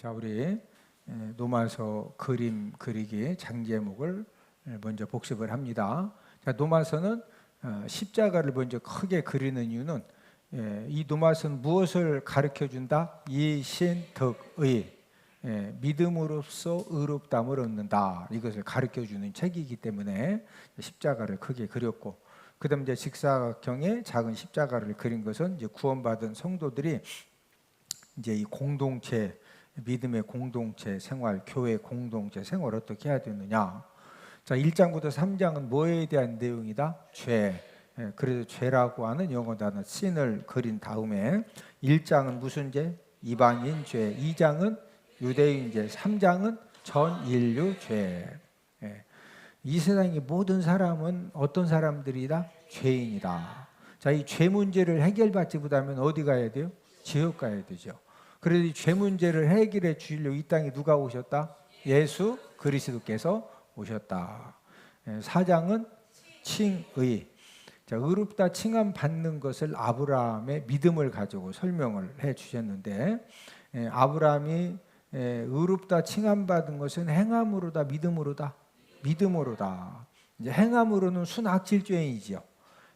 자, 우리 노마서 그림 그리기 장제목을 먼저 복습을 합니다. 자, 노마서는 십자가를 먼저 크게 그리는 이유는 이 노마서는 무엇을 가르쳐준다? 이신덕의 믿음으로써 의롭다함을 얻는다. 이것을 가르쳐주는 책이기 때문에 십자가를 크게 그렸고, 그다음 이제 직사각형의 작은 십자가를 그린 것은 이제 구원받은 성도들이 이제 이 공동체, 믿음의 공동체 생활, 교회 공동체 생활 어떻게 해야 되느냐. 자, 1장부터 3장은 뭐에 대한 내용이다? 죄. 그래서 죄라고 하는 영어 단어 sin을 그린 다음에 1장은 무슨 죄? 이방인 죄. 2장은 유대인 죄. 3장은 전 인류 죄. 이 세상의 모든 사람은 어떤 사람들이다? 죄인이다. 자, 이 죄 문제를 해결받지 못하면 어디 가야 돼요? 지옥 가야 되죠. 그래서 이 죄 문제를 해결해 주시려고 이 땅에 누가 오셨다? 예수 그리스도께서 오셨다. 4장은 칭의. 자, 의롭다 칭함 받는 것을 아브라함의 믿음을 가지고 설명을 해 주셨는데, 아브라함이 의롭다 칭함 받은 것은 행함으로다, 믿음으로다? 믿음으로다. 이제 행함으로는 순악질죄인이지요.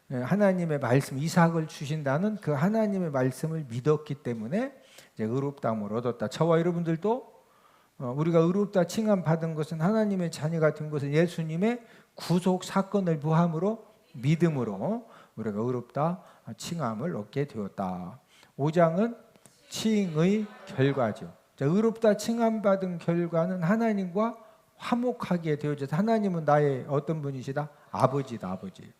하나님의 말씀, 이삭을 주신다는 그 하나님의 말씀을 믿었기 때문에 이제 의롭다함을 얻었다. 저와 여러분들도 우리가 의롭다 칭함 받은 것은 하나님의 자녀가 된 것은 예수님의 구속 사건을 부함으로 믿음으로 우리가 의롭다 칭함을 얻게 되었다. 5장은 칭의 결과죠. 자, 의롭다 칭함 받은 결과는 하나님과 화목하게 되어져서, 하나님은 나의 어떤 분이시다? 아버지다, 아버지.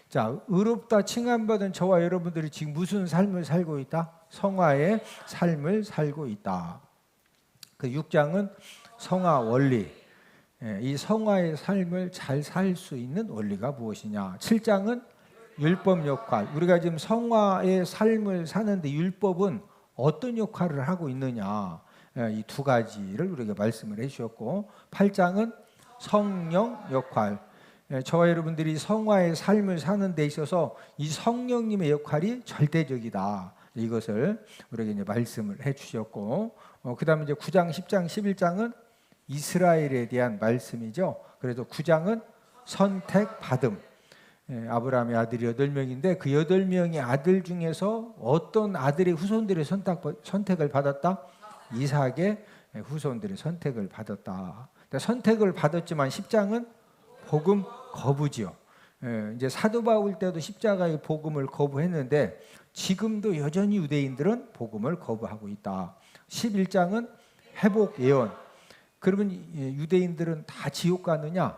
자, 의롭다 칭함받은 저와 여러분들이 지금 무슨 삶을 살고 있다? 성화의 삶을 살고 있다. 그 6장은 성화 원리. 이 성화의 삶을 잘 살 수 있는 원리가 무엇이냐? 7장은 율법 역할. 우리가 지금 성화의 삶을 사는데 율법은 어떤 역할을 하고 있느냐? 이 두 가지를 우리가 말씀을 해주셨고, 8장은 성령 역할. 저와 여러분들이 성화의 삶을 사는 데 있어서 이 성령님의 역할이 절대적이다. 이것을 우리에게 이제 말씀을 해주셨고, 그 다음에 이제 9장, 10장, 11장은 이스라엘에 대한 말씀이죠. 그래서 9장은 선택받음. 아브라함의 아들이 8명인데 그 8명의 아들 중에서 어떤 아들의 후손들의 선택을 받았다? 이삭의 후손들의 선택을 받았다. 선택을 받았지만 10장은 복음 거부지요. 이제 사도 바울 때도 십자가의 복음을 거부했는데 지금도 여전히 유대인들은 복음을 거부하고 있다. 11장은 회복 예언. 그러면 유대인들은 다 지옥 가느냐?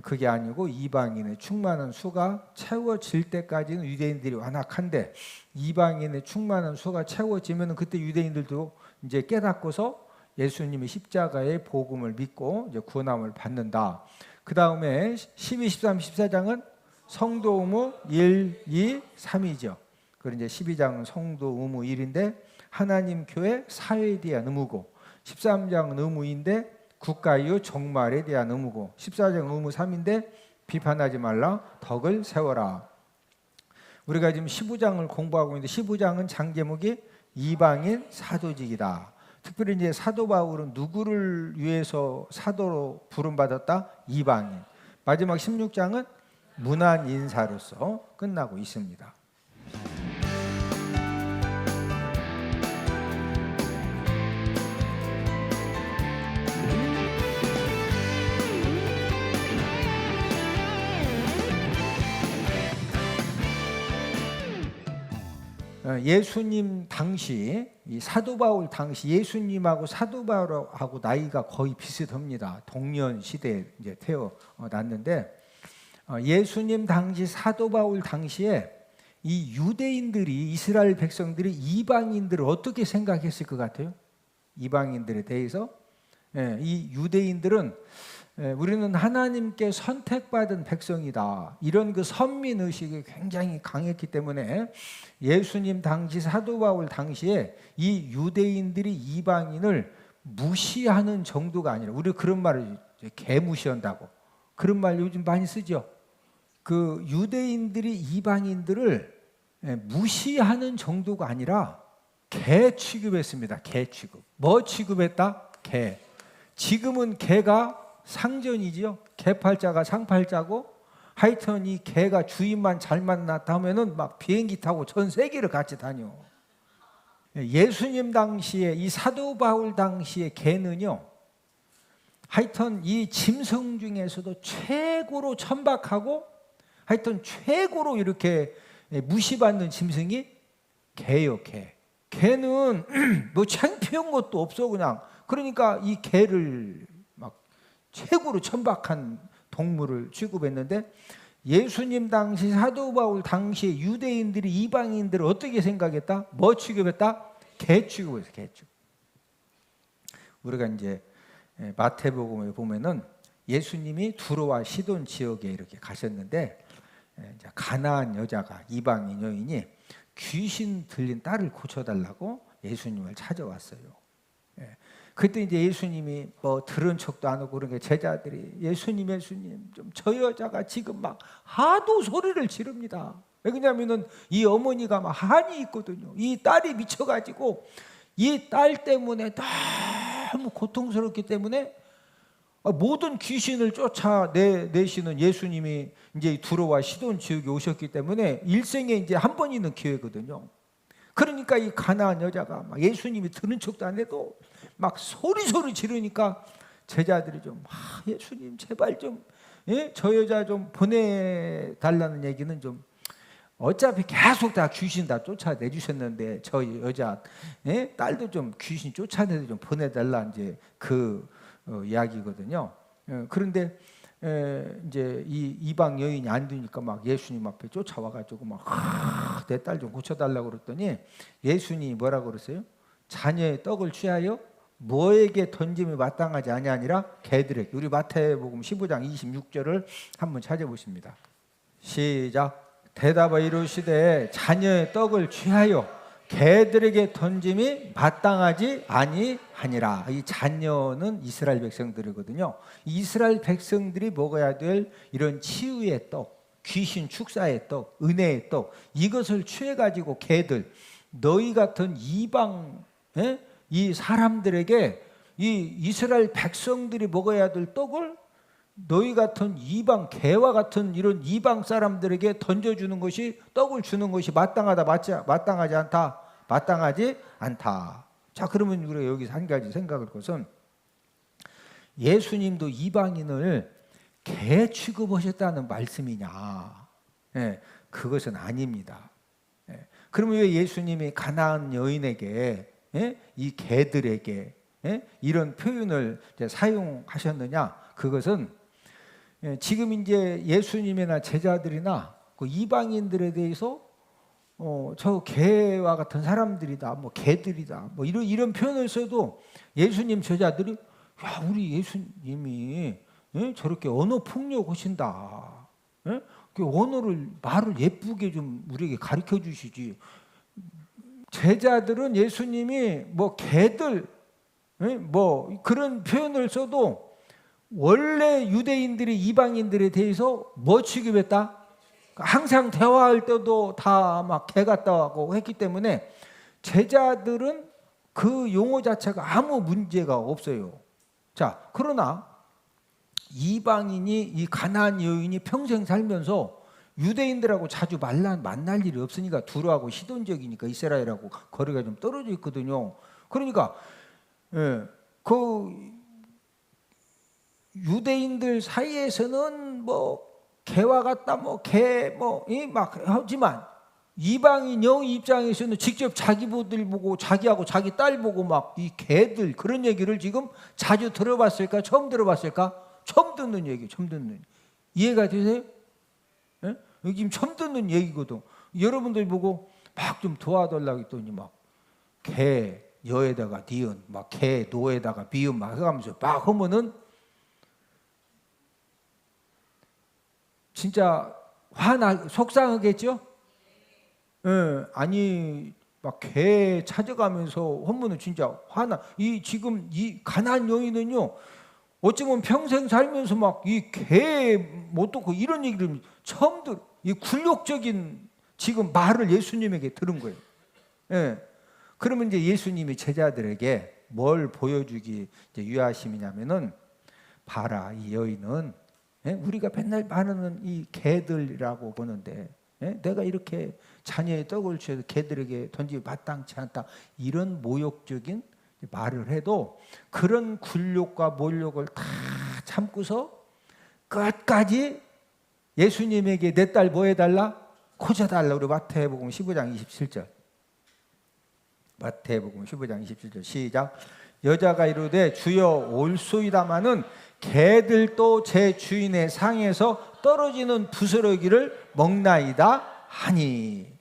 그게 아니고 이방인의 충만한 수가 채워질 때까지는 유대인들이 완악한데, 이방인의 충만한 수가 채워지면 그때 유대인들도 이제 깨닫고서 예수님의 십자가의 복음을 믿고 이제 구원함을 받는다. 그 다음에 12, 13, 14장은 성도 의무 1, 2, 3이죠. 그리고 이제 12장은 성도 의무 1인데 하나님 교회 사회에 대한 의무고, 13장은 의무인데 국가의 종말에 대한 의무고, 14장 의무 3인데 비판하지 말라, 덕을 세워라. 우리가 지금 15장을 공부하고 있는데 15장은 장제목이 이방인 사도직이다. 특별히 이제 사도 바울은 누구를 위해서 사도로 부름받았다? 이방인. 마지막 16장은 문안 인사로서 끝나고 있습니다. 예수님 당시, 이 사도 바울 당시 예수님하고 사도 바울하고 나이가 거의 비슷합니다. 동년 시대에 이제 태어났는데, 예수님 당시 사도 바울 당시에 이 유대인들이, 이스라엘 백성들이 이방인들을 어떻게 생각했을 것 같아요? 이방인들에 대해서 이 유대인들은 우리는 하나님께 선택받은 백성이다, 이런 그 선민의식이 굉장히 강했기 때문에 예수님 당시 사도 바울 당시에 이 유대인들이 이방인을 무시하는 정도가 아니라, 우리 그런 말을 개무시한다고, 그런 말 요즘 많이 쓰죠. 그 유대인들이 이방인들을 무시하는 정도가 아니라 개 취급했습니다. 개 취급. 뭐 취급했다? 개. 지금은 개가 상전이지요. 개팔자가 상팔자고, 하여튼 이 개가 주인만 잘 만났다 하면은 막 비행기 타고 전 세계를 같이 다녀. 예수님 당시에, 이 사도 바울 당시에 개는요, 하여튼 이 짐승 중에서도 최고로 천박하고, 하여튼 최고로 이렇게 무시받는 짐승이 개요, 개. 개는 뭐 창피한 것도 없어, 그냥. 그러니까 이 개를 막 최고로 천박한 동물을 취급했는데, 예수님 당시, 사도 바울 당시에 유대인들이 이방인들을 어떻게 생각했다? 뭐 취급했다? 개 취급했어, 개 취급. 우리가 이제 마태복음에 보면은 예수님이 두로와 시돈 지역에 이렇게 가셨는데, 이제 가나안 여자가, 이방인 여인이 귀신 들린 딸을 고쳐달라고 예수님을 찾아왔어요. 그때 이제 예수님이 뭐 들은 척도 안 하고, 그러니까 제자들이 예수님 좀 저 여자가 지금 막 하도 소리를 지릅니다. 왜냐하면은 이 어머니가 막 한이 있거든요. 이 딸이 미쳐가지고 이 딸 때문에 너무 고통스럽기 때문에 모든 귀신을 쫓아내시는 예수님이 이제 두로와 시돈 지역에 오셨기 때문에 일생에 이제 한 번 있는 기회거든요. 그러니까 이 가나안 여자가 막 예수님이 들은 척도 안 해도 막 소리 지르니까 제자들이 좀 예수님 제발 좀 저 여자 좀 보내달라는 얘기는 좀, 어차피 계속 다 귀신 다 쫓아내 주셨는데 저 여자 딸도 좀 귀신 쫓아내도 좀 보내달라, 이제 그 이야기거든요. 그런데 이제 이 이방 여인이 안 되니까 막 예수님 앞에 쫓아와가지고 막 내 딸 좀 고쳐달라고 그랬더니 예수님이 뭐라고 그랬어요? 자녀의 떡을 취하여 뭐에게 던짐이 마땅하지 아니하니라 개들에게. 우리 마태복음 15장 26절을 한번 찾아보십니다. 시작. 대답하여 이르시되 자녀의 떡을 취하여 개들에게 던짐이 마땅하지 아니하니라. 이 자녀는 이스라엘 백성들이거든요. 이스라엘 백성들이 먹어야 될 이런 치유의 떡, 귀신 축사의 떡, 은혜의 떡, 이것을 취해가지고 개들, 너희 같은 이방 이 사람들에게, 이 이스라엘 백성들이 먹어야 될 떡을 너희 같은 이방, 개와 같은 이런 이방 사람들에게 던져주는 것이, 떡을 주는 것이 마땅하다, 마땅하지 않다, 마땅하지 않다. 자, 그러면 우리가 여기서 한 가지 생각할 것은, 예수님도 이방인을 개 취급하셨다는 말씀이냐? 그것은 아닙니다. 그러면 왜 예수님이 가나안 여인에게, 이 개들에게 이런 표현을 사용하셨느냐? 그것은 지금 이제 예수님이나 제자들이나 그 이방인들에 대해서 저 개와 같은 사람들이다, 뭐 개들이다, 뭐 이런 표현을 써도 예수님 제자들이, 야, 우리 예수님이 저렇게 언어 폭력하신다, 그 언어를, 말을 예쁘게 좀 우리에게 가르쳐 주시지. 제자들은 예수님이 뭐 개들 뭐 그런 표현을 써도 원래 유대인들이 이방인들에 대해서 뭐 취급했다? 항상 대화할 때도 다 막 개 같다 하고 했기 때문에 제자들은 그 용어 자체가 아무 문제가 없어요. 자, 그러나 이방인이, 이 가나안 여인이 평생 살면서 유대인들하고 자주 만날 일이 없으니까, 두로하고 시돈 지역이니까 이스라엘하고 거리가 좀 떨어져 있거든요. 그러니까 그 유대인들 사이에서는 뭐 개와 같다, 뭐 개 막 하지만 이방인 여인 입장에서는 직접 자기들 보고, 자기하고 자기 딸 보고 막 이 개들, 그런 얘기를 지금 자주 들어봤을까? 처음 들어봤을까? 처음 듣는 얘기, 처음 듣는. 이해가 되세요? 여기 지금 처음 듣는 얘기거든. 여러분들 보고 막 좀 도와달라고 했더니 막 개 여에다가 니은, 막 개 노에다가 비음 막 해가면서 막 하면은 진짜 속상하겠죠? 아니 막 개 찾아가면서 하면은 진짜 화나. 이 지금 이 가나안 여인은요, 어쩌면 평생 살면서 막 이 개 못 듣고 이런 얘기를 처음 이 굴욕적인 지금 말을 예수님에게 들은 거예요. 그러면 이제 예수님이 제자들에게 뭘 보여주기 이제 유하심이냐면은, 봐라, 이 여인은, 우리가 맨날 말하는 이 개들이라고 보는데, 내가 이렇게 자녀의 떡을 주어서 개들에게 던지기 마땅치 않다, 이런 모욕적인 말을 해도 그런 굴욕과 몰욕을 다 참고서 끝까지 예수님에게 내 딸 뭐 해달라? 고쳐달라. 우리 마태복음 15장 27절. 마태복음 15장 27절 시작. 여자가 이르되 주여 올소이다마는 개들도 제 주인의 상에서 떨어지는 부스러기를 먹나이다 하니.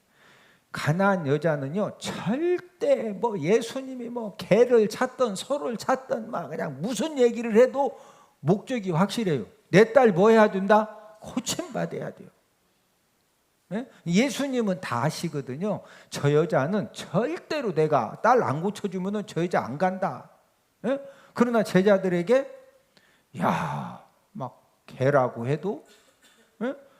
가나안 여자는요, 절대 뭐 예수님이 뭐 개를 찾던 소를 찾던 막 그냥 무슨 얘기를 해도 목적이 확실해요. 내 딸 뭐 해야 된다? 고침받아야 돼요. 예수님은 다 아시거든요. 저 여자는 절대로 내가 딸 안 고쳐주면 저 여자 안 간다. 그러나 제자들에게 야, 막 개라고 해도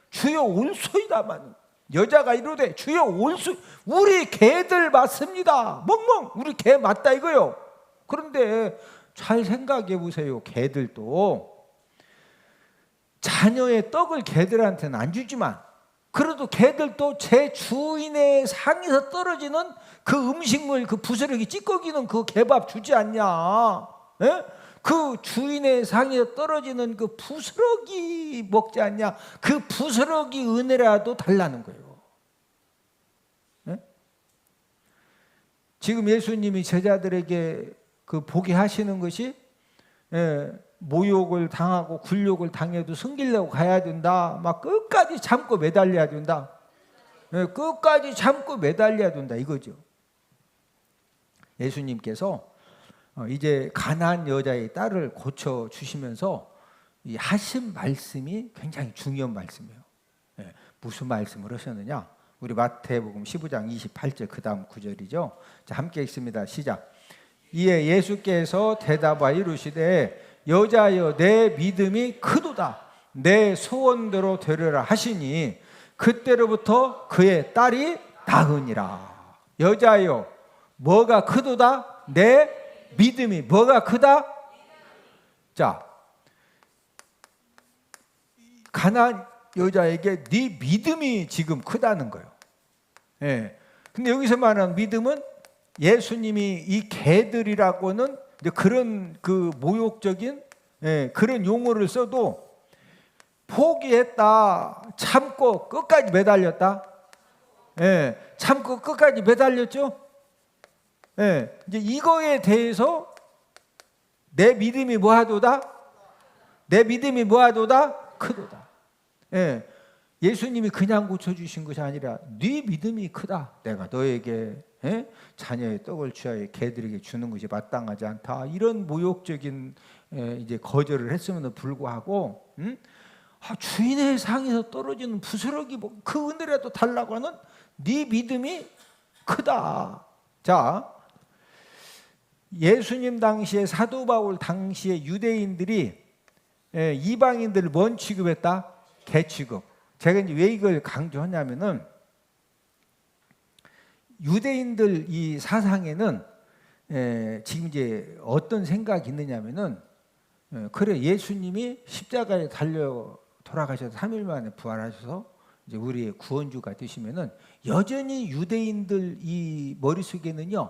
주여 올소이다만, 여자가 이러되 주여 올소, 우리 개들 맞습니다. 멍멍 우리 개 맞다 이거요. 그런데 잘 생각해 보세요. 개들도 자녀의 떡을 개들한테는 안 주지만, 그래도 개들도 제 주인의 상에서 떨어지는 그 음식물, 그 부스러기 찌꺼기는 그 개밥 주지 않냐? 그 주인의 상에서 떨어지는 그 부스러기 먹지 않냐? 그 부스러기 은혜라도 달라는 거예요. 지금 예수님이 제자들에게 그 보게 하시는 것이, 모욕을 당하고 굴욕을 당해도 섬기려고 가야 된다. 막 끝까지 참고 매달려야 된다. 끝까지 참고 매달려야 된다 이거죠. 예수님께서 이제 가나안 여자의 딸을 고쳐 주시면서 이 하신 말씀이 굉장히 중요한 말씀이에요. 무슨 말씀을 하셨느냐? 우리 마태복음 15장 28절 그 다음 9절이죠. 자, 함께 읽습니다. 시작. 이에 예수께서 대답하여 이르시되 여자여 내 믿음이 크도다. 내 소원대로 되리라 하시니 그때로부터 그의 딸이 나으니라. 여자여 뭐가 크도다? 내 믿음이 뭐가 크다? 자, 가나안 여자에게 네 믿음이 지금 크다는 거예요. 근데 여기서 말하는 믿음은 예수님이 이 개들이라고는 그런 그 모욕적인 그런 용어를 써도 포기했다, 참고 끝까지 매달렸다. 참고 끝까지 매달렸죠. 이제 이거에 대해서 내 믿음이 뭐하도다? 내 믿음이 뭐하도다? 크도다. 예수님이 그냥 고쳐주신 것이 아니라 네 믿음이 크다. 내가 너에게 자녀의 떡을 취하여 개들에게 주는 것이 마땅하지 않다. 이런 모욕적인 이제 거절을 했음에도 불구하고 주인의 상에서 떨어지는 부스러기 그 은혜라도 달라고 하는 네 믿음이 크다. 자, 예수님 당시에 사도 바울 당시에 유대인들이 이방인들을 뭔 취급했다? 개 취급. 제가 이제 왜 이걸 강조하냐면은 유대인들 이 사상에는 지금 이제 어떤 생각이 있느냐면은 그래 예수님이 십자가에 달려 돌아가셔서 3일 만에 부활하셔서 이제 우리의 구원주가 되시면은 여전히 유대인들 이 머릿속에는요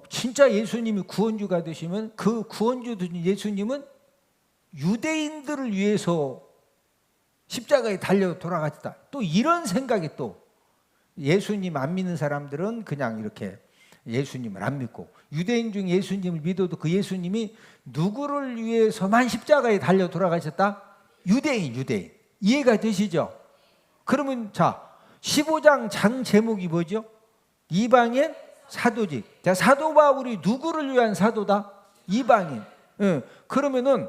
진짜 예수님이 구원주가 되시면 그 구원주 되신 예수님은 유대인들을 위해서 십자가에 달려 돌아가셨다. 또 이런 생각이 또 예수님 안 믿는 사람들은 그냥 이렇게 예수님을 안 믿고 유대인 중에 예수님을 믿어도 그 예수님이 누구를 위해서만 십자가에 달려 돌아가셨다? 유대인. 이해가 되시죠? 그러면 자 15장 장 제목이 뭐죠? 이방인 사도직. 자, 사도 바울이 누구를 위한 사도다? 이방인. 그러면은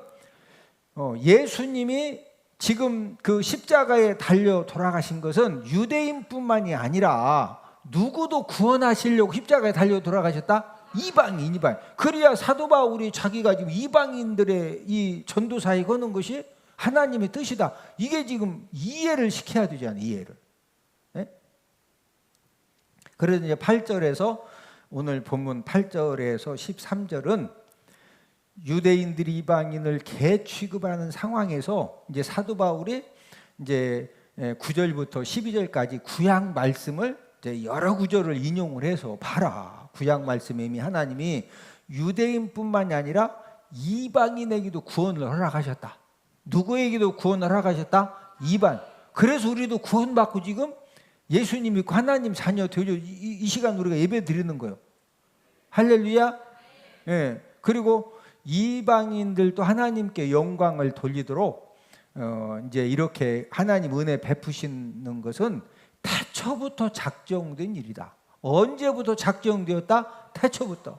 예수님이 지금 그 십자가에 달려 돌아가신 것은 유대인뿐만이 아니라 누구도 구원하시려고 십자가에 달려 돌아가셨다? 이방인. 그래야 사도 바울이 자기가 지금 이방인들의 이 전도사에 거는 것이 하나님의 뜻이다. 이게 지금 이해를 시켜야 되잖아요. 이해를. 그래서 이제 8절에서 오늘 본문 8절에서 13절은 유대인들이 이방인을 개 취급하는 상황에서 이제 사도 바울이 이제 9절부터 12절까지 구약 말씀을 이제 여러 구절을 인용을 해서 봐라. 구약 말씀에 이미 하나님이 유대인뿐만이 아니라 이방인에게도 구원을 허락하셨다. 누구에게도 구원을 허락하셨다? 이방. 그래서 우리도 구원받고 지금 예수님 믿고 하나님 자녀 되죠. 이 시간 우리가 예배 드리는 거예요. 할렐루야. 예. 그리고 이방인들도 하나님께 영광을 돌리도록 이제 이렇게 하나님 은혜 베푸시는 것은 태초부터 작정된 일이다. 언제부터 작정되었다? 태초부터.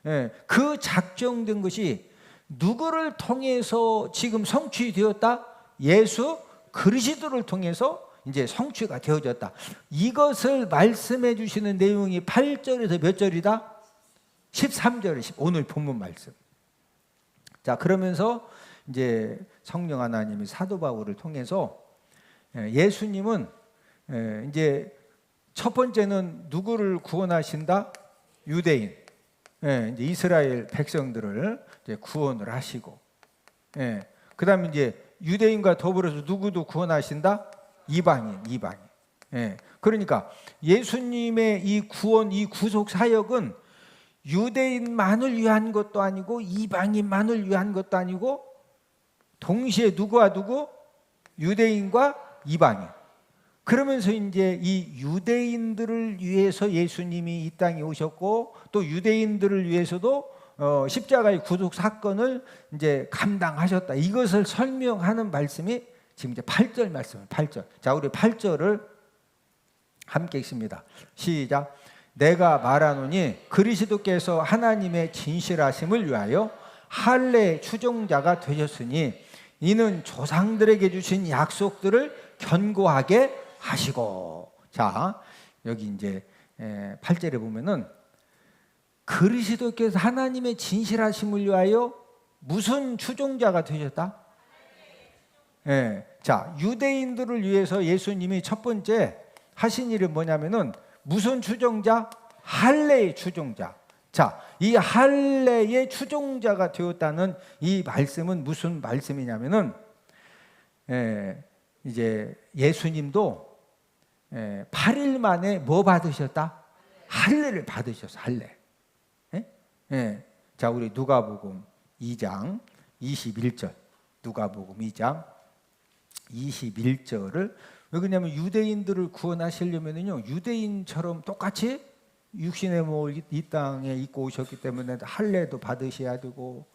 예. 그 작정된 것이 누구를 통해서 지금 성취되었다? 예수 그리스도를 통해서 이제 성취가 되어졌다. 이것을 말씀해 주시는 내용이 8절에서 몇 절이다? 13절에 오늘 본문 말씀. 자, 그러면서 이제 성령 하나님이 사도 바울을 통해서 예수님은 이제 첫 번째는 누구를 구원하신다? 유대인. 이제 이스라엘 백성들을 이제 구원을 하시고, 그다음에 이제 유대인과 더불어서 누구도 구원하신다? 이방인. 그러니까 예수님의 이 구원, 이 구속 사역은 유대인만을 위한 것도 아니고 이방인만을 위한 것도 아니고 동시에 누구와 누구? 유대인과 이방인. 그러면서 이제 이 유대인들을 위해서 예수님이 이 땅에 오셨고 또 유대인들을 위해서도 십자가의 구속 사건을 이제 감당하셨다. 이것을 설명하는 말씀이 지금 이제 8절 말씀이에요. 8절. 자, 우리 8절을 함께 읽습니다. 시작. 내가 말하노니 그리스도께서 하나님의 진실하심을 위하여 할례 추종자가 되셨으니 이는 조상들에게 주신 약속들을 견고하게 하시고. 자, 여기 이제 8절에 보면은 그리스도께서 하나님의 진실하심을 위하여 무슨 추종자가 되셨다? 자, 유대인들을 위해서 예수님이 첫 번째 하신 일은 뭐냐면은 무슨 추종자? 할례의 추종자. 자, 이 할례의 추종자가 되었다는 이 말씀은 무슨 말씀이냐면은 이제 예수님도 8일 만에 뭐 받으셨다? 할례를 받으셨어. 할례. 자, 우리 누가복음 2장 21절. 누가복음 2장 21절을 왜 그러냐면 유대인들을 구원하시려면요 유대인처럼 똑같이 육신의 몸을 이 땅에 입고 오셨기 때문에 할례도 받으셔야 되고,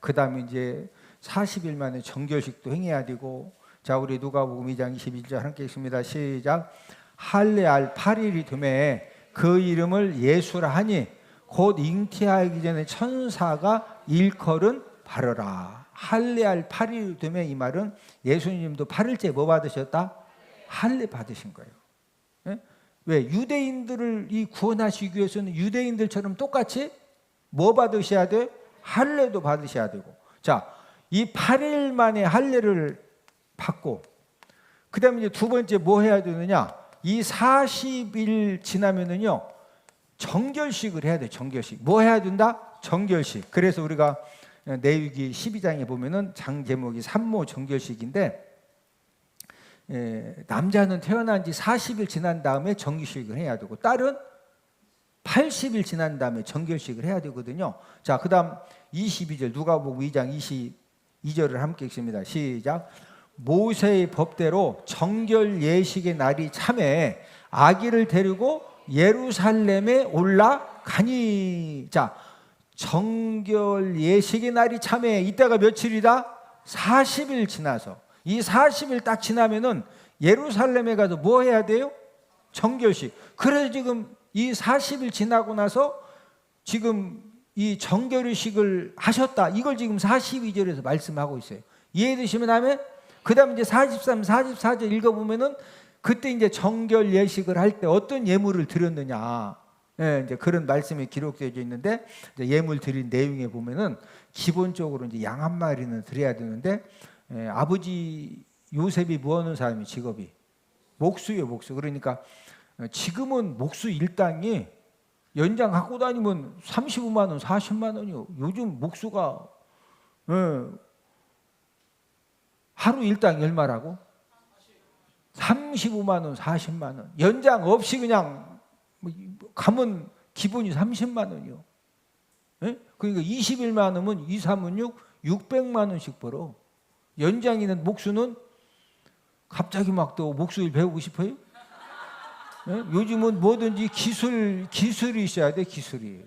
그 다음에 이제 40일 만에 정결식도 행해야 되고. 자, 우리 누가복음 2장 21절 함께 읽습니다. 시작. 할례할 8일이 되매 그 이름을 예수라 하니 곧 잉태하기 전에 천사가 일컬은 바르라. 할례할 8일이 되매 이 말은 예수님도 8일째 뭐 받으셨다? 할례 받으신 거예요. 왜? 유대인들을 이 구원하시기 위해서는 유대인들처럼 똑같이 뭐 받으셔야 돼? 할례도 받으셔야 되고. 자, 이 8일 만에 할례를 받고 그 다음에 이제 두 번째 뭐 해야 되느냐? 이 40일 지나면은요 정결식을 해야 돼. 정결식. 뭐 해야 된다? 정결식. 그래서 우리가 레위기 12장에 보면은 장 제목이 산모 정결식인데, 남자는 태어난 지 40일 지난 다음에 정결식을 해야 되고 딸은 80일 지난 다음에 정결식을 해야 되거든요. 자, 그 다음 22절 누가복음 2장 22절을 함께 읽습니다. 시작. 모세의 법대로 정결 예식의 날이 참에 아기를 데리고 예루살렘에 올라가니. 자, 정결 예식의 날이 참에 이때가 며칠이다? 40일 지나서. 이 40일 딱 지나면은 예루살렘에 가서 뭐 해야 돼요? 정결식. 그래서 지금 이 40일 지나고 나서 지금 이 정결식을 하셨다. 이걸 지금 42절에서 말씀하고 있어요. 이해되시면 하면 그 다음에 이제 43, 44절 읽어보면은 그때 이제 정결 예식을 할 때 어떤 예물을 드렸느냐. 이제 그런 말씀이 기록되어 있는데, 이제 예물 드린 내용에 보면은 기본적으로 이제 양 한 마리는 드려야 되는데, 아버지 요셉이 뭐 하는 사람이 직업이? 목수예요, 목수. 그러니까 지금은 목수 일당이 연장 갖고 다니면 35만 원, 40만 원이요. 요즘 목수가 하루 일당 얼마라고? 35만 원, 40만 원. 연장 없이 그냥 가면 기본이 30만 원이요. 그러니까 20일 많으면 2, 3은 6, 600만 원씩 벌어. 연장 있는 목수는 갑자기 막 또 목수일 배우고 싶어요? 요즘은 뭐든지 기술이 있어야 돼, 기술이.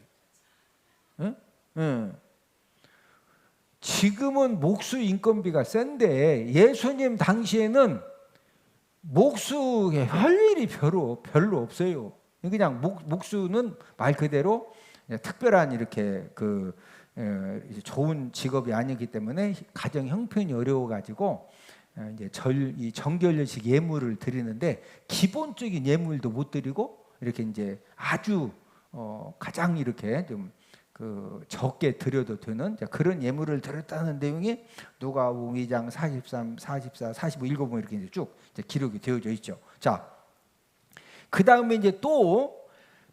지금은 목수 인건비가 센데 예수님 당시에는 목수의 할 일이 별로 없어요. 그냥 목수는 말 그대로 특별한 이렇게 좋은 직업이 아니기 때문에 가정 형편이 어려워가지고 이제 이 정결례식 예물을 드리는데 기본적인 예물도 못 드리고 이렇게 이제 아주 가장 이렇게 좀 적게 드려도 되는 그런 예물을 드렸다는 내용이 누가복음 2장 43, 44, 45 읽어보면 이렇게 이제 쭉 기록이 되어져 있죠. 자, 그 다음에 이제 또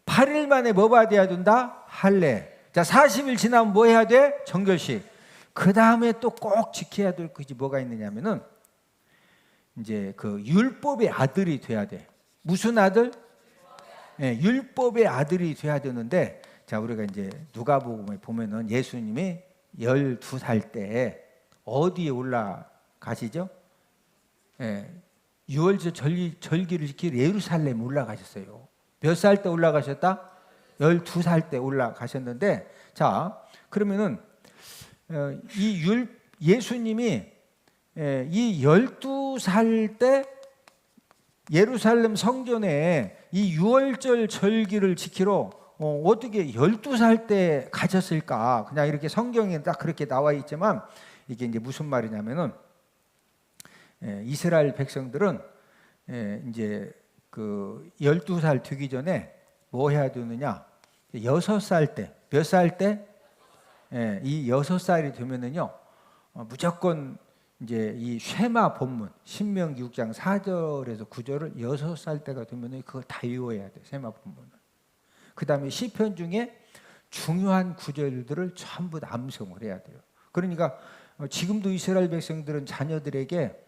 8일 만에 뭐 받아야 된다? 할례. 자, 40일 지나면 뭐 해야 돼? 정결식. 그 다음에 또 꼭 지켜야 될 것이 뭐가 있느냐면은 이제 그 율법의 아들이 돼야 돼. 무슨 아들? 율법의 아들이 돼야 되는데, 자, 우리가 이제 누가복음에 보면은 예수님이 12살 때 어디에 올라가시죠? 유월절 절기를 지키러 예루살렘 올라가셨어요. 몇 살 때 올라가셨다? 12살 때 올라가셨는데, 자, 그러면은 예수님이 이 12살 때 예루살렘 성전에 이 유월절 절기를 지키러 어떻게 12살 때 가셨을까? 그냥 이렇게 성경에 딱 그렇게 나와 있지만 이게 이제 무슨 말이냐면은 이스라엘 백성들은 이제 그 12살 되기 전에 뭐 해야 되느냐? 6살 때, 몇 살 때? 이 6살이 되면은요, 무조건 이제 이 쉐마 본문, 신명기 6장 4절에서 9절을 6살 때가 되면은 그걸 다 외워야 돼, 쉐마 본문을. 그 다음에 시편 중에 중요한 구절들을 전부 다 암송을 해야 돼요. 그러니까 지금도 이스라엘 백성들은 자녀들에게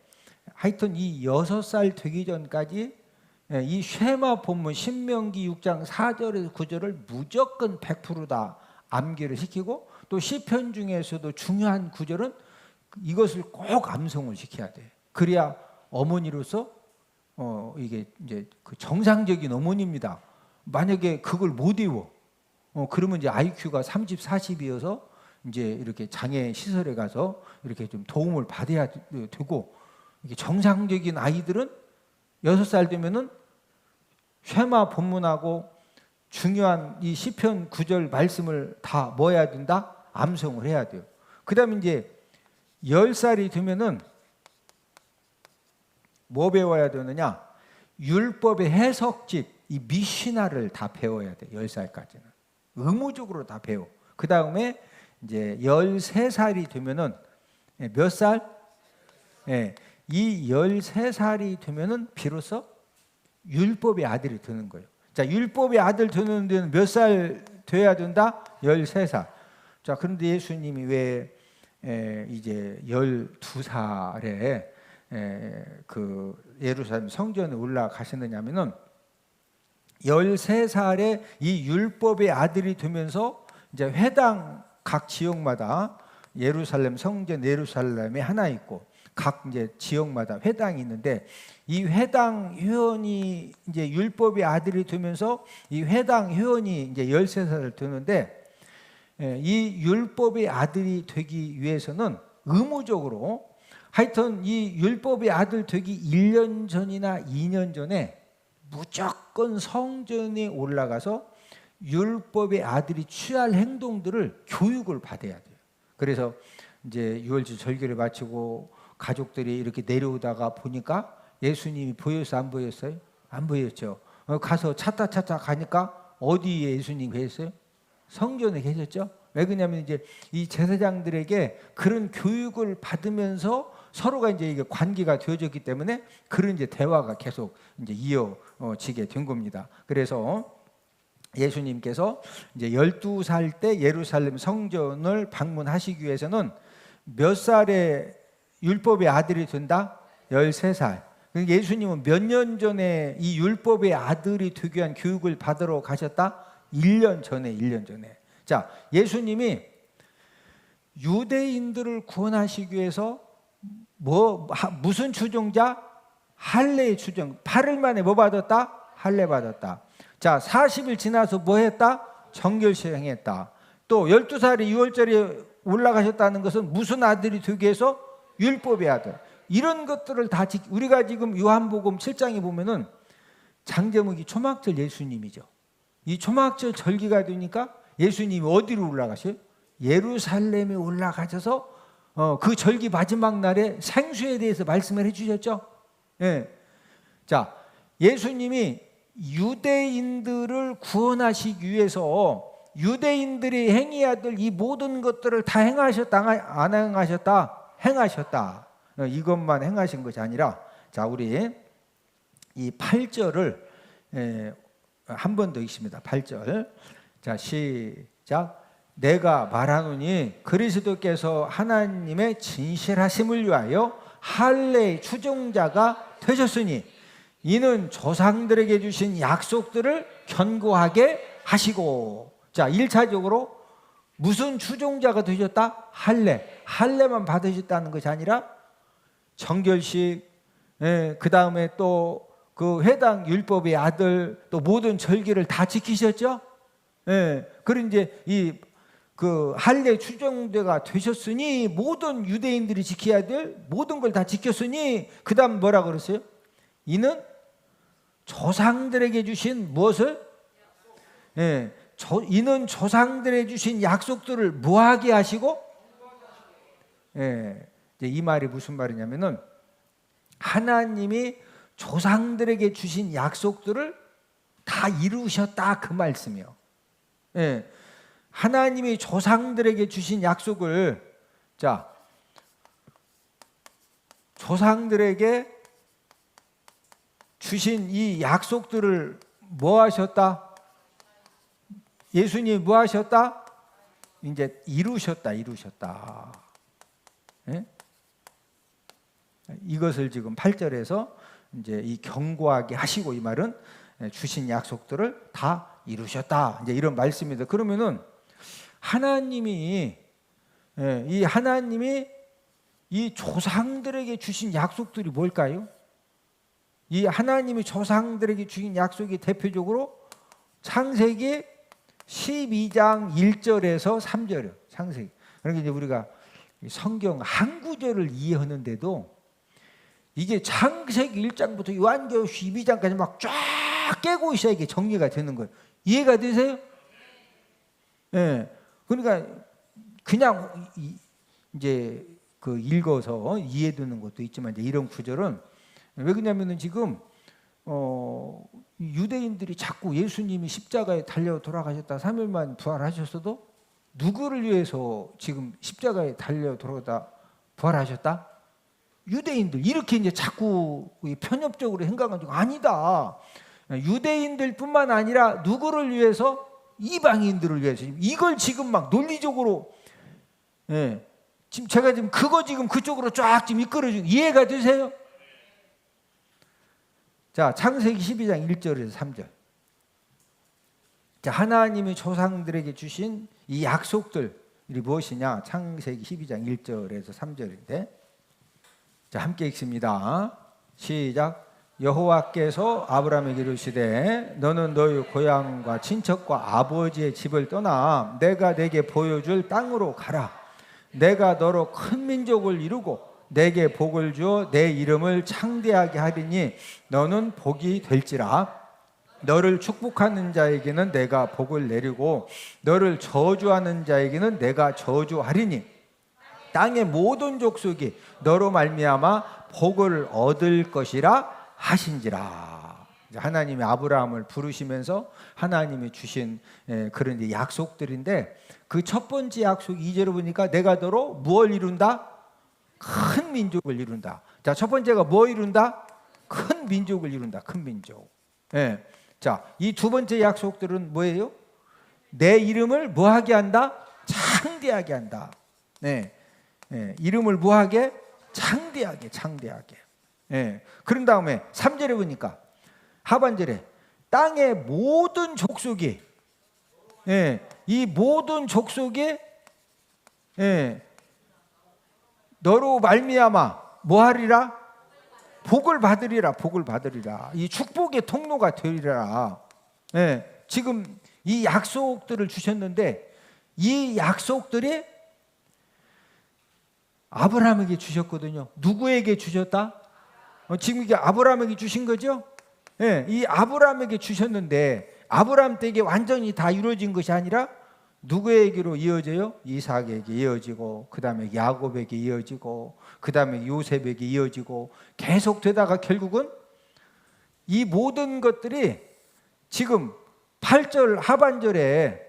하여튼 이 6살 되기 전까지 이 쉐마 본문 신명기 6장 4절에서 9절을 무조건 100%다 암기를 시키고, 또 시편 중에서도 중요한 구절은 이것을 꼭 암송을 시켜야 돼. 그래야 어머니로서 이게 이제 그 정상적인 어머니입니다. 만약에 그걸 못 외워, 그러면 이제 IQ가 30, 40이어서 이제 이렇게 장애 시설에 가서 이렇게 좀 도움을 받아야 되고, 이게 정상적인 아이들은 6살 되면은 쉐마 본문하고 중요한 이 시편 9절 말씀을 다 뭐 해야 된다? 암송을 해야 돼요. 그 다음에 이제 10살이 되면은 뭐 배워야 되느냐? 율법의 해석집, 이 미시나를 다 배워야 돼. 10살까지는 의무적으로 다 배워. 그 다음에 이제 13살이 되면은 몇 살? 이 13살이 되면은 비로소 율법의 아들이 되는 거예요. 자, 율법의 아들 되는 데는 몇 살 돼야 된다? 13살. 자, 그런데 예수님이 왜 이제 12살에 그 예루살렘 성전에 올라가셨느냐면은 13살에 이 율법의 아들이 되면서 이제 회당 각 지역마다 예루살렘 성전 예루살렘에 하나 있고 각 이제 지역마다 회당이 있는데, 이 회당 회원이 이제 율법의 아들이 되면서 이 회당 회원이 이제 13살을 되는데, 이 율법의 아들이 되기 위해서는 의무적으로 하여튼 이 율법의 아들 되기 1년 전이나 2년 전에 무조건 성전에 올라가서 율법의 아들이 취할 행동들을 교육을 받아야 돼요. 그래서 이제 유월절 절기를 마치고 가족들이 이렇게 내려오다가 보니까 예수님이 보여서 안 보였어요? 안 보였죠. 가서 찾다 가니까 어디에 예수님이 계셨어요? 성전에 계셨죠. 왜 그러냐면 이제 이 제사장들에게 그런 교육을 받으면서 서로가 이제 이게 관계가 되어졌기 때문에 그런 이제 대화가 계속 이제 이어지게 된 겁니다. 그래서 예수님께서 이제 12살 때 예루살렘 성전을 방문하시기 위해서는 몇 살에 율법의 아들이 된다? 13살. 예수님은 몇 년 전에 이 율법의 아들이 되기 위한 교육을 받으러 가셨다? 1년 전에. 자, 예수님이 유대인들을 구원하시기 위해서 무슨 추종자? 할례의 추종. 8일 만에 뭐 받았다? 할례 받았다. 자, 40일 지나서 뭐 했다? 정결식 행했다. 또 12살이 6월절에 올라가셨다는 것은 무슨 아들이 되기 위해서? 율법의 아들. 이런 것들을 다 우리가 지금 요한복음 7장에 보면은 장제목이 초막절 예수님이죠. 이 초막절 절기가 되니까 예수님이 어디로 올라가셔요? 예루살렘에 올라가셔서 그 절기 마지막 날에 생수에 대해서 말씀을 해주셨죠. 예. 자, 예수님이 유대인들을 구원하시기 위해서 유대인들이 행해야 될 이 모든 것들을 다 행하셨다, 안 행하셨다? 행하셨다. 이것만 행하신 것이 아니라, 자, 우리 이 8절을 한 번 더 읽습니다. 8절. 자, 시작. 내가 말하노니 그리스도께서 하나님의 진실하심을 위하여 할례의 추종자가 되셨으니 이는 조상들에게 주신 약속들을 견고하게 하시고. 자, 1차적으로 무슨 추종자가 되셨다? 할례만 받으셨다는 것이 아니라 정결식, 그 다음에 또 그 해당 율법의 아들, 또 모든 절기를 다 지키셨죠. 그리고 이제 그 할례 추종자가 되셨으니 모든 유대인들이 지켜야 될 모든 걸 다 지켰으니, 그 다음 뭐라 그랬어요? 이는 조상들에게 주신 무엇을? 이는 조상들에게 주신 약속들을 뭐하게 하시고? 이 말이 무슨 말이냐면은 하나님이 조상들에게 주신 약속들을 다 이루셨다, 그 말씀이요. 하나님이 조상들에게 주신 약속을, 자, 조상들에게 주신 이 약속들을 뭐 하셨다? 예수님이 뭐 하셨다? 이제 이루셨다. 이것을 지금 8절에서 이제 이 견고하게 하시고, 이 말은 주신 약속들을 다 이루셨다, 이제 이런 말씀입니다. 그러면은 하나님이 이 조상들에게 주신 약속들이 뭘까요? 이 하나님이 조상들에게 주신 약속이 대표적으로 창세기 12장 1절에서 3절이에요. 창세기. 그러니까 이제 우리가 성경 한 구절을 이해하는데도 이게 창세기 1장부터 요한계시록 12장까지 막 쫙 깨고 있어야 이게 정리가 되는 거예요. 이해가 되세요? 그러니까 그냥 이제 그 읽어서 이해되는 것도 있지만, 이제 이런 구절은 왜 그러냐면은 지금 유대인들이 자꾸 예수님이 십자가에 달려 돌아가셨다, 3일만 부활하셨어도 누구를 위해서 지금 십자가에 달려 돌아가다 부활하셨다? 유대인들. 이렇게 이제 자꾸 편협적으로 생각하는 거 아니다. 유대인들뿐만 아니라 누구를 위해서? 이방인들을 위해서. 이걸 지금 막 논리적으로, 지금 제가 지금 그쪽으로 쫙 지금 이끌어주고, 이해가 되세요? 자, 창세기 12장 1절에서 3절. 자, 하나님이 조상들에게 주신 이 약속들이 무엇이냐? 창세기 12장 1절에서 3절인데, 자, 함께 읽습니다. 시작. 여호와께서 아브라함에게 이르시되 너는 너희 고향과 친척과 아버지의 집을 떠나 내가 내게 보여줄 땅으로 가라. 내가 너로 큰 민족을 이루고 내게 복을 주어 내 이름을 창대하게 하리니 너는 복이 될지라. 너를 축복하는 자에게는 내가 복을 내리고 너를 저주하는 자에게는 내가 저주하리니 땅의 모든 족속이 너로 말미암아 복을 얻을 것이라 하신지라. 하나님이 아브라함을 부르시면서 하나님이 주신 그런 약속들인데, 그 첫 번째 약속 2절을 보니까 내가 너로 무엇을 이룬다? 큰 민족을 이룬다. 자, 첫 번째가 뭐 이룬다? 큰 민족을 이룬다. 큰 민족. 자, 이 두 번째 약속들은 뭐예요? 내 이름을 뭐하게 한다? 창대하게 한다. 네, 이름을 뭐하게? 창대하게. 그런 다음에 3절에 보니까 하반절에 땅의 모든 족속이, 이 모든 족속이 너로 말미암아 뭐하리라? 복을 받으리라. 이 축복의 통로가 되리라. 지금 이 약속들을 주셨는데 이 약속들이 아브라함에게 주셨거든요. 누구에게 주셨다? 지금 이게 아브라함에게 주신 거죠? 이 아브라함에게 주셨는데 아브라함 때에게 완전히 다 이루어진 것이 아니라 누구에게로 이어져요? 이삭에게 이어지고, 그 다음에 야곱에게 이어지고, 그 다음에 요셉에게 이어지고, 계속 되다가 결국은 이 모든 것들이 지금 8절 하반절에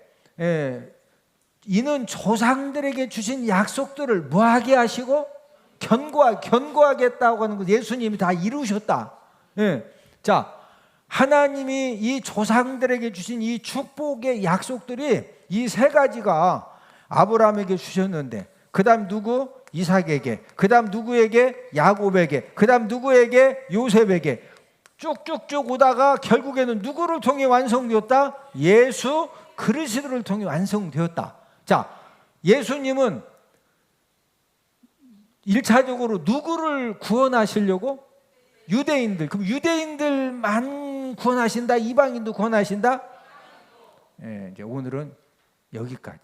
이는 조상들에게 주신 약속들을 뭐하게 하시고 견고하겠다고 하는 것, 예수님이 다 이루셨다. 자, 하나님이 이 조상들에게 주신 이 축복의 약속들이 이 세 가지가 아브라함에게 주셨는데, 그 다음 누구? 이삭에게, 그 다음 누구에게? 야곱에게, 그 다음 누구에게? 요셉에게. 쭉쭉쭉 오다가 결국에는 누구를 통해 완성되었다? 예수 그리스도를 통해 완성되었다. 자, 예수님은 1차적으로 누구를 구원하시려고? 유대인들. 그럼 유대인들만 구원하신다? 이방인도 구원하신다? 이제 오늘은 여기까지.